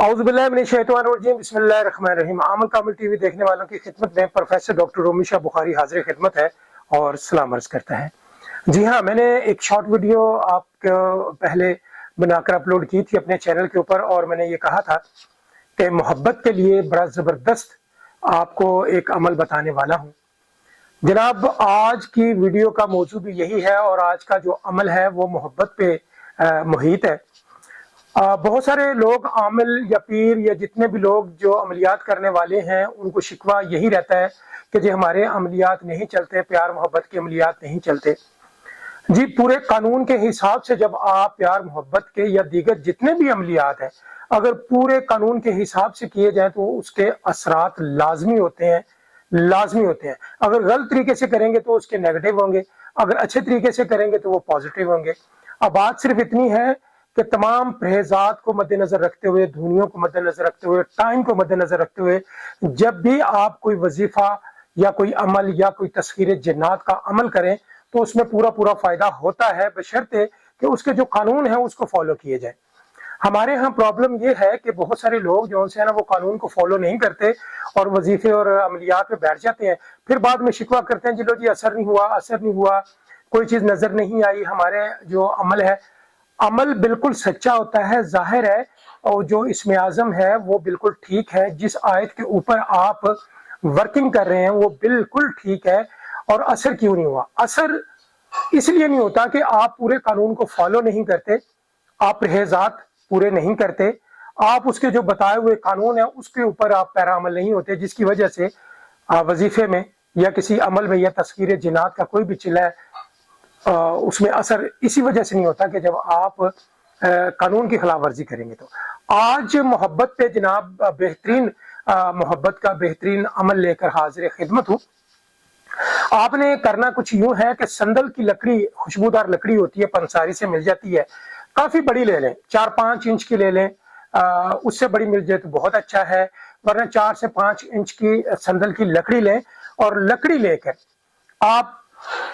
औज़ुबिल्लाहि बिस्मिल्लाहिर्रहमानिर्रहीम। आमल कामिल टीवी देखने वालों की खिदमत में प्रोफेसर डॉक्टर रोमिशा बुखारी हाजिर खिदमत है और सलाम अर्ज़ करता है। जी हाँ, मैंने एक शॉर्ट वीडियो आपको पहले बनाकर अपलोड की थी अपने चैनल के ऊपर और मैंने ये कहा था कि मोहब्बत के लिए बड़ा ज़बरदस्त आपको एक अमल बताने वाला हूँ। जनाब, आज की वीडियो का मौजू भी यही है और आज का जो अमल है वो मोहब्बत पे मुहित है। बहुत सारे लोग आमिल या पीर या जितने भी लोग जो अमलियात करने वाले हैं उनको शिकवा यही रहता है कि जी हमारे अमलियात नहीं चलते, प्यार मोहब्बत के अमलियात नहीं चलते। जी, पूरे कानून के हिसाब से जब आप प्यार मोहब्बत के या दीगर जितने भी अमलियात हैं अगर पूरे कानून के हिसाब से किए जाए तो उसके असरात लाजमी होते हैं, लाजमी होते हैं। अगर गलत तरीके से करेंगे तो उसके नेगेटिव होंगे, अगर अच्छे तरीके से करेंगे तो वो पॉजिटिव होंगे। अब बात सिर्फ इतनी है कि तमाम परहेजात को मद्देनजर रखते हुए, दूरियों को मद्देनजर रखते हुए, टाइम को मद्देनजर रखते हुए जब भी आप कोई वजीफा या कोई अमल या कोई तस्खीर जिन्नात का अमल करें तो उसमें पूरा पूरा फायदा होता है, बशर्ते कि उसके जो कानून है उसको फॉलो किए जाए। हमारे यहाँ प्रॉब्लम ये है कि बहुत सारे लोग जो है ना वो कानून को फॉलो नहीं करते और वजीफे और अमलियात में बैठ जाते हैं, फिर बाद में शिकवा करते हैं, जी असर नहीं हुआ, असर नहीं हुआ, कोई चीज नजर नहीं आई। हमारे जो अमल है, अमल बिल्कुल सच्चा होता है, जाहिर है, और जो इसमें आजम है वो बिल्कुल ठीक है। जिस आयत के ऊपर आप वर्किंग कर रहे हैं वो बिल्कुल ठीक है। और असर क्यों नहीं हुआ? असर इसलिए नहीं होता कि आप पूरे कानून को फॉलो नहीं करते, आप परहेजात पूरे नहीं करते, आप उसके जो बताए हुए कानून है उसके ऊपर आप पैरा अमल नहीं होते, जिसकी वजह से वजीफे में या किसी अमल में या तस्खीर जिन्नात का कोई भी चिल्ला है उसमें असर इसी वजह से नहीं होता कि जब आप कानून की खिलाफ वर्जी करेंगे। तो आज मोहब्बत पे जनाब बेहतरीन मोहब्बत का बेहतरीन अमल लेकर हाजिर खिदमत हूँ। आपने करना कुछ यूं है कि संदल की लकड़ी, खुशबूदार लकड़ी होती है, पंसारी से मिल जाती है, काफी बड़ी ले लें, 4-5 इंच की ले लें, उससे बड़ी मिल जाए तो बहुत अच्छा है, वरना 4 से 5 इंच की संदल की लकड़ी लें और लकड़ी लेकर आप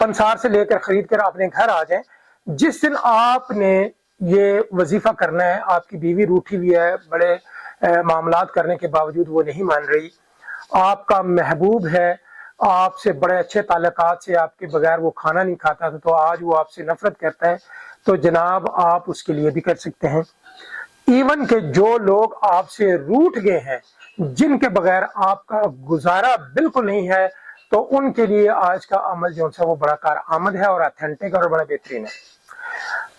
पंसार से लेकर खरीद कर अपने घर आ जाएं। जिस दिन आपने ये वजीफा करना है, आपकी बीवी रूठी हुई है, बड़े मामलात करने के बावजूद वो नहीं मान रही, आपका महबूब है, आपसे बड़े अच्छे ताल्लुकात से, आपके बगैर वो खाना नहीं खाता था तो आज वो आपसे नफरत करता है, तो जनाब आप उसके लिए भी कर सकते हैं। इवन के जो लोग आपसे रूठ गए हैं, जिनके बगैर आपका गुजारा बिल्कुल नहीं है, तो उनके लिए आज का अमल जो है वो बड़ा कार आमद है और ऑथेंटिक और बड़ा बेहतरीन है।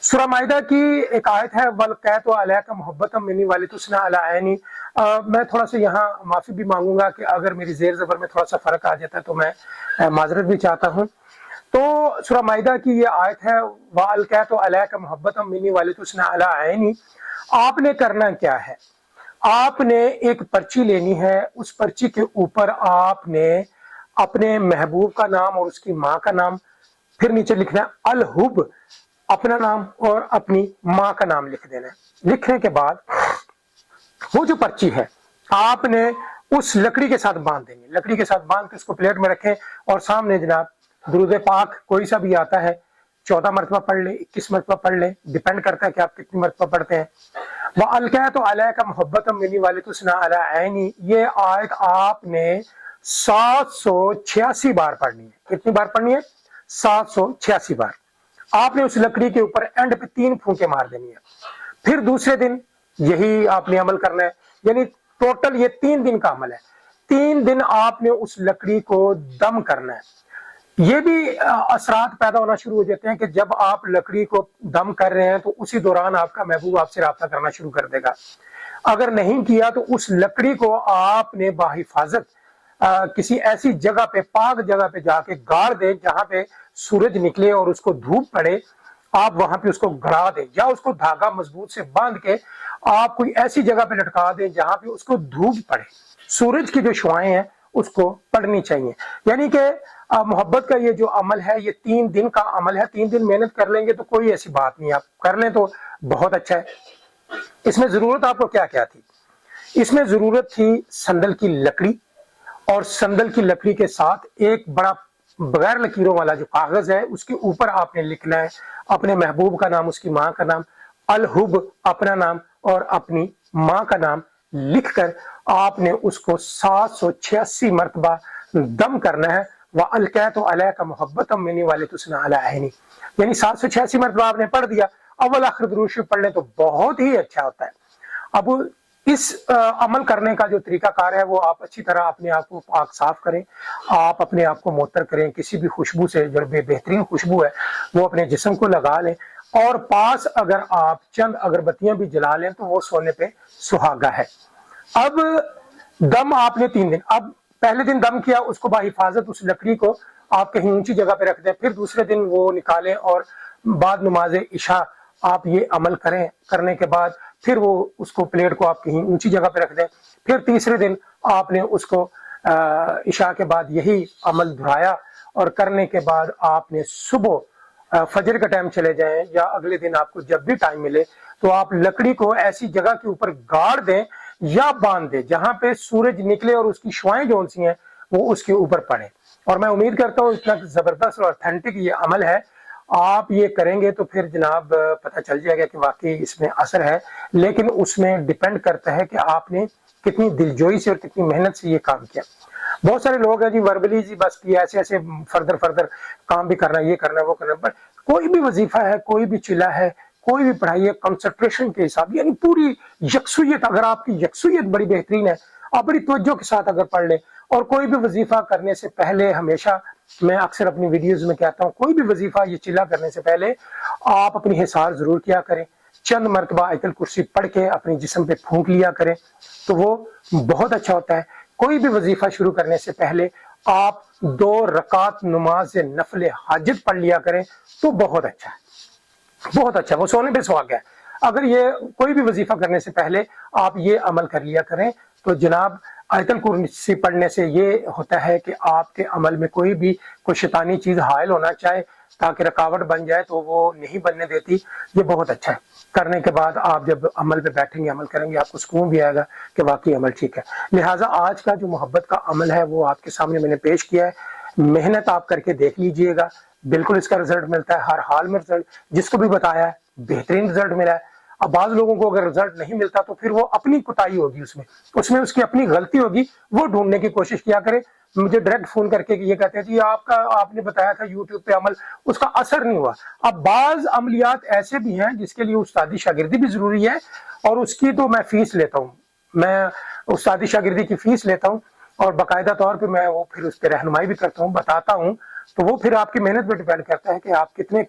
सूरह माइदा की एक आयत है, वल कहतु अलैका मोहब्बतम मिन्नी वलितुस्ना अला ऐनी। मैं थोड़ा सा यहाँ माफी भी मांगूंगा कि अगर मेरी जेर जबर में थोड़ा सा फर्क आ जाता है तो मैं माजरत भी चाहता हूँ। तो सूरह माइदा की ये आयत है, वल कहतु अलैका मोहब्बतम मिन्नी वलितुस्ना अला ऐनी। आपने करना क्या है? आपने एक पर्ची लेनी है, उस पर्ची के ऊपर आपने अपने महबूब का नाम और उसकी माँ का नाम, फिर नीचे लिखना है अल हुब, अपना नाम और अपनी माँ का नाम लिख देना है। लिखने के बाद वो जो पर्ची है आपने उस लकड़ी के साथ बांध देंगे, लकड़ी के साथ बांध के उसको प्लेट में रखें और सामने जनाब दुरूद पाक कोई सा भी आता है, 14 मरतबा पढ़ ले, 21 मरतबा पढ़ ले, डिपेंड करता है कि आप कितनी मरतबा पढ़ते हैं। वह अलका तो अलैका मोहब्बतम मिन्नी वलितुस्ना अला ऐनी, ये आयत आपने 786 बार पढ़नी है। कितनी बार पढ़नी है? 786 बार। आपने उस लकड़ी के ऊपर एंड पे 3 फूंके मार देनी है। फिर दूसरे दिन यही आपने अमल करना है, यानी टोटल ये 3 दिन का अमल है। 3 दिन आपने उस लकड़ी को दम करना है। ये भी असरात पैदा होना शुरू हो जाते हैं कि जब आप लकड़ी को दम कर रहे हैं तो उसी दौरान आपका महबूब आपसे राब्ता करना शुरू कर देगा। अगर नहीं किया तो उस लकड़ी को आपने बाहिफाजत किसी ऐसी जगह पे, पाक जगह पे जाके गाड़ दे जहां पे सूरज निकले और उसको धूप पड़े, आप वहां पे उसको गड़ा दें, या उसको धागा मजबूत से बांध के आप कोई ऐसी जगह पे लटका दें जहां पे उसको धूप पड़े, सूरज की जो शुआएं हैं उसको पड़नी चाहिए। यानी कि मोहब्बत का ये जो अमल है ये 3 दिन का अमल है। 3 दिन मेहनत कर लेंगे तो कोई ऐसी बात नहीं, आप कर लें तो बहुत अच्छा है। इसमें जरूरत आपको क्या क्या थी? इसमें जरूरत थी संदल की लकड़ी, और संदल की लकड़ी के साथ एक बड़ा बगैर लकीरों वाला जो कागज है उसके ऊपर आपने लिखना है अपने महबूब का नाम, उसकी माँ का नाम, अल हुब अपना नाम और अपनी माँ का नाम لکھ کر آپ نے اس کو 786 مرتبہ دم کرنا ہے. وَأَلْقَيْتُ عَلَيْكَ مُحَبَّةً مِّنِّي وَلِتُسْنَىٰ عَلَىٰ عَيْنِي. یعنی 786 مرتبہ آپ نے پڑھ دیا. اول آخر درود شریف پڑھ لیں تو بہت ہی اچھا ہوتا ہے. اب اس عمل کرنے کا جو طریقہ کار ہے وہ آپ اچھی طرح اپنے آپ کو پاک صاف کریں. آپ اپنے آپ کو معطر کریں کسی بھی خوشبو سے، جو بہترین خوشبو ہے وہ اپنے جسم کو لگا لیں، اور پاس اگر آپ چند اگربتیاں بھی جلا لیں تو وہ سونے پہ سہاگا ہے. اب دم آپ نے 3 دن، اب پہلے دن دم کیا، اس کو بحفاظت اس لکڑی کو آپ کہیں اونچی جگہ پہ رکھ دیں. پھر دوسرے دن وہ نکالیں اور بعد نماز عشاء آپ یہ عمل کریں. کرنے کے بعد پھر وہ اس کو پلیٹ کو آپ کہیں اونچی جگہ پہ رکھ دیں. پھر تیسرے دن آپ نے اس کو عشاء کے بعد یہی عمل دہرایا، اور کرنے کے بعد آپ نے صبح فجر کا ٹائم چلے جائیں یا اگلے دن آپ کو جب بھی ٹائم ملے تو آپ لکڑی کو ایسی جگہ کے اوپر گاڑ دیں یا باندھ دیں جہاں پہ سورج نکلے اور اس کی شعائیں جو سی ہیں وہ اس کے اوپر پڑیں. اور میں امید کرتا ہوں اتنا زبردست اور اتھینٹک یہ عمل ہے، آپ یہ کریں گے تو پھر جناب پتہ چل جائے گا کہ واقعی اس میں اثر ہے. لیکن اس میں ڈیپینڈ کرتا ہے کہ آپ نے کتنی دلجوئی سے اور کتنی محنت سے یہ کام کیا. بہت سارے لوگ ہیں جی وربلی جی بس ایسے ایسے فردر کام بھی کرنا، یہ کرنا وہ کرنا، پر کوئی بھی وظیفہ ہے، کوئی بھی چلا ہے، کوئی بھی پڑھائی ہے، کنسنٹریشن کے حساب، یعنی پوری یکسویت، اگر آپ کی یکسویت بڑی بہترین ہے، آپ بڑی توجہ کے ساتھ اگر پڑھ لیں. اور کوئی بھی وظیفہ کرنے سے پہلے، ہمیشہ میں اکثر اپنی ویڈیوز میں کہتا ہوں، کوئی بھی وظیفہ یہ چلا کرنے سے پہلے آپ اپنی حسار ضرور کیا کریں. چند مرتبہ آیت الکرسی پڑھ کے اپنے جسم پہ پھونک لیا کریں تو وہ بہت اچھا ہوتا ہے. کوئی بھی وظیفہ شروع کرنے سے پہلے آپ 2 رکعت نماز نفل حاجت پڑھ لیا کریں تو بہت اچھا ہے، بہت اچھا، وہ سونے پہ سہاگا ہے. اگر یہ کوئی بھی وظیفہ کرنے سے پہلے آپ یہ عمل کر لیا کریں تو جناب آیت الکرسی پڑھنے سے یہ ہوتا ہے کہ آپ کے عمل میں کوئی شیطانی چیز حائل ہونا چاہے تاکہ رکاوٹ بن جائے تو وہ نہیں بننے دیتی. یہ بہت اچھا ہے. کرنے کے بعد آپ جب عمل پہ بیٹھیں گے، عمل کریں گے، آپ کو سکون بھی آئے گا کہ واقعی عمل ٹھیک ہے. لہٰذا آج کا جو محبت کا عمل ہے وہ آپ کے سامنے میں نے پیش کیا ہے. محنت آپ کر کے دیکھ لیجئے گا، بالکل اس کا رزلٹ ملتا ہے، ہر حال میں رزلٹ، جس کو بھی بتایا ہے بہترین رزلٹ ملا ہے. اب بعض لوگوں کو اگر رزلٹ نہیں ملتا تو پھر وہ اپنی کوتاہی ہوگی، اس میں اس کی اپنی غلطی ہوگی، وہ ڈھونڈنے کی کوشش کیا کرے. مجھے ڈائریکٹ فون کر کے یہ کہتے ہیں جی آپ نے بتایا تھا یوٹیوب پہ عمل، اس کا اثر نہیں ہوا. اب بعض عملیات ایسے بھی ہیں جس کے لیے استادی شاگردی بھی ضروری ہے، اور اس کی تو میں فیس لیتا ہوں، میں استادی شاگردی کی فیس لیتا ہوں، اور باقاعدہ طور پہ میں وہ پھر اس پہ رہنمائی بھی کرتا ہوں، بتاتا ہوں. تو وہ پھر آپ کی محنت پہ ڈیپینڈ کرتا ہے کہ آپ کتنے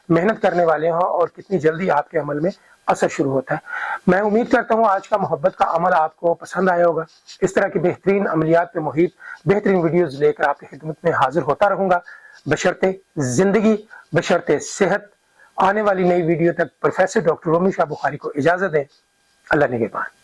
محنت کرنے والے ہوں اور کتنی جلدی آپ کے عمل میں اثر شروع ہوتا ہے. میں امید کرتا ہوں آج کا محبت کا عمل آپ کو پسند آیا ہوگا. اس طرح کی بہترین عملیات پہ محیط بہترین ویڈیوز لے کر آپ کی خدمت میں حاضر ہوتا رہوں گا، بشرطِ زندگی، بشرطِ صحت. آنے والی نئی ویڈیو تک پروفیسر ڈاکٹر رومی شاہ بخاری کو اجازت دیں. اللہ نگہبان.